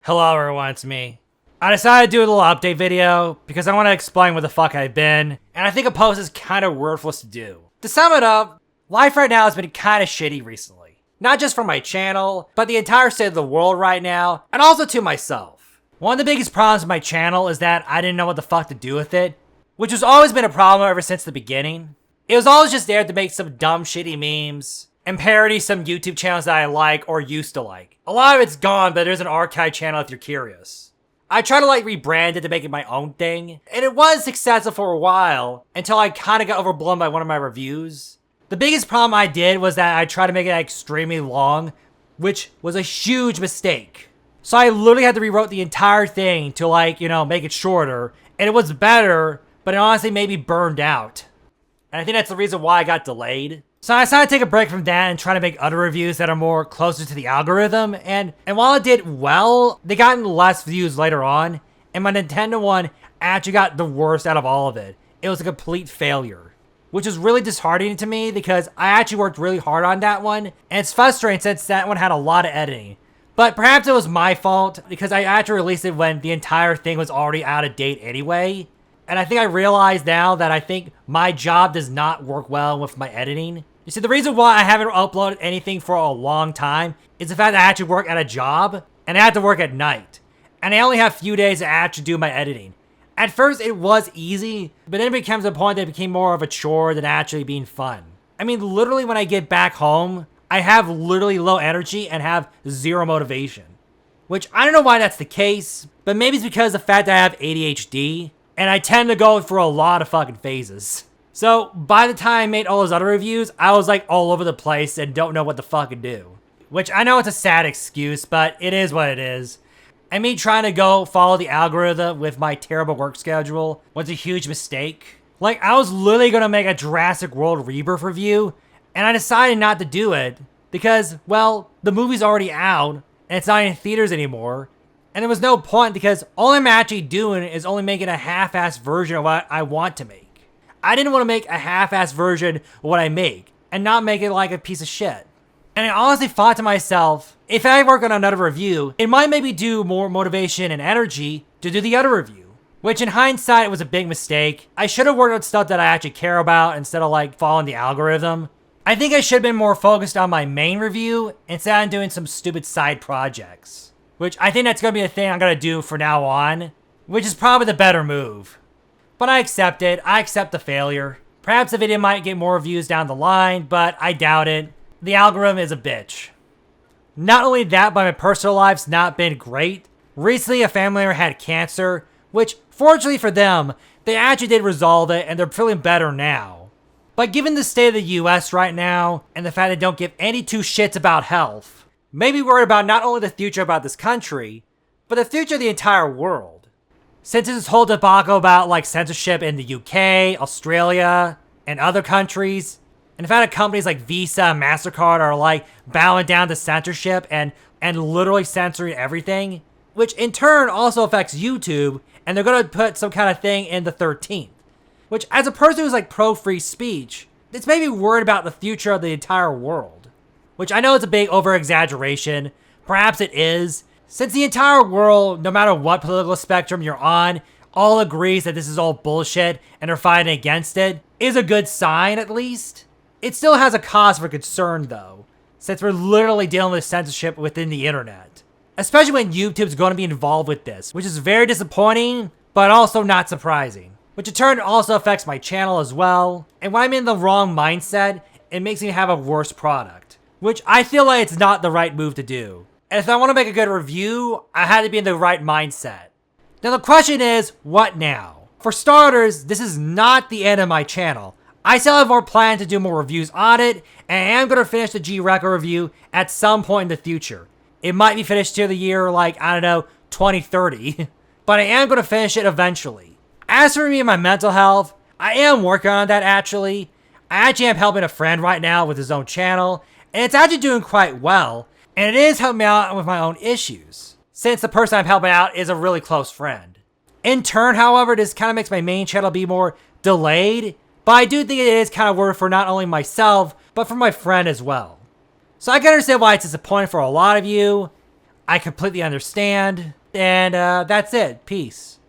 Hello everyone, it's me. I decided to do a little update video because I want to explain where the fuck I've been, and I think a post is kind of worthless to do. To sum it up, life right now has been kind of shitty recently. Not just for my channel, but the entire state of the world right now, and also to myself. One of the biggest problems with my channel is that I didn't know what the fuck to do with it, which has always been a problem ever since the beginning. It was always just there to make some dumb shitty memes, and parody some YouTube channels that I like or used to like. A lot of it's gone, but there's an archive channel if you're curious. I tried to rebrand it to make it my own thing, and it was successful for a while until I kind of got overblown by one of my reviews. The biggest problem I did was that I tried to make it extremely long, which was a huge mistake. So I literally had to rewrite the entire thing to make it shorter, and it was better, but it honestly made me burned out. And I think that's the reason why I got delayed. So I decided to take a break from that and try to make other reviews that are more closer to the algorithm, and while it did well, they got less views later on, and my Nintendo one actually got the worst out of all of it. It was a complete failure, which is really disheartening to me because I actually worked really hard on that one, and it's frustrating since that one had a lot of editing. But perhaps it was my fault because I actually released it when the entire thing was already out of date anyway. And I think I realize now that I think my job does not work well with my editing. You see, the reason why I haven't uploaded anything for a long time is the fact that I actually work at a job, and I have to work at night. And I only have a few days to actually do my editing. At first, it was easy, but then it becomes a point that it became more of a chore than actually being fun. I mean, literally when I get back home, I have literally low energy and have zero motivation. Which, I don't know why that's the case, but maybe it's because of the fact that I have ADHD, and I tend to go through a lot of fucking phases. So, by the time I made all those other reviews, I was all over the place and don't know what the fuck to do. Which, I know it's a sad excuse, but it is what it is. And me trying to go follow the algorithm with my terrible work schedule was a huge mistake. I was literally gonna make a Jurassic World Rebirth review, and I decided not to do it because, well, the movie's already out, and it's not in theaters anymore. And there was no point because all I'm actually doing is only making a half-assed version of what I want to make. I didn't want to make a half-assed version of what I make and not make it like a piece of shit. And I honestly thought to myself, if I work on another review, it might maybe do more motivation and energy to do the other review. Which in hindsight, it was a big mistake. I should have worked on stuff that I actually care about instead of following the algorithm. I think I should have been more focused on my main review instead of doing some stupid side projects. Which I think that's going to be a thing I'm going to do from now on, which is probably the better move. But I accept it. I accept the failure. Perhaps the video might get more views down the line, but I doubt it. The algorithm is a bitch. Not only that, but my personal life's not been great. Recently, a family member had cancer, which, fortunately for them, they actually did resolve it and they're feeling better now. But given the state of the US right now, and the fact they don't give any two shits about health, maybe worried about not only the future about this country, but the future of the entire world. Since this whole debacle about censorship in the UK, Australia, and other countries, and the fact that companies like Visa and MasterCard are bowing down to censorship and literally censoring everything, which in turn also affects YouTube, and they're gonna put some kind of thing in the 13th. Which, as a person who's pro-free speech, it's made me worried about the future of the entire world. Which I know it's a big over-exaggeration, perhaps it is, since the entire world, no matter what political spectrum you're on, all agrees that this is all bullshit and are fighting against it, is a good sign at least. It still has a cause for concern though, since we're literally dealing with censorship within the internet. Especially when YouTube's going to be involved with this, which is very disappointing, but also not surprising. Which in turn also affects my channel as well, and when I'm in the wrong mindset, it makes me have a worse product. Which I feel like it's not the right move to do. And if I want to make a good review, I had to be in the right mindset. Now the question is, what now? For starters, this is not the end of my channel. I still have more plans to do more reviews on it, and I am going to finish the G-Record review at some point in the future. It might be finished to the year, 2030, but I am going to finish it eventually. As for me and my mental health, I am working on that actually. I actually am helping a friend right now with his own channel, and it's actually doing quite well. And it is helping me out with my own issues, since the person I'm helping out is a really close friend. In turn, however, this kind of makes my main channel be more delayed, but I do think it is kind of worth for not only myself, but for my friend as well. So I can understand why it's disappointing for a lot of you. I completely understand. And that's it. Peace.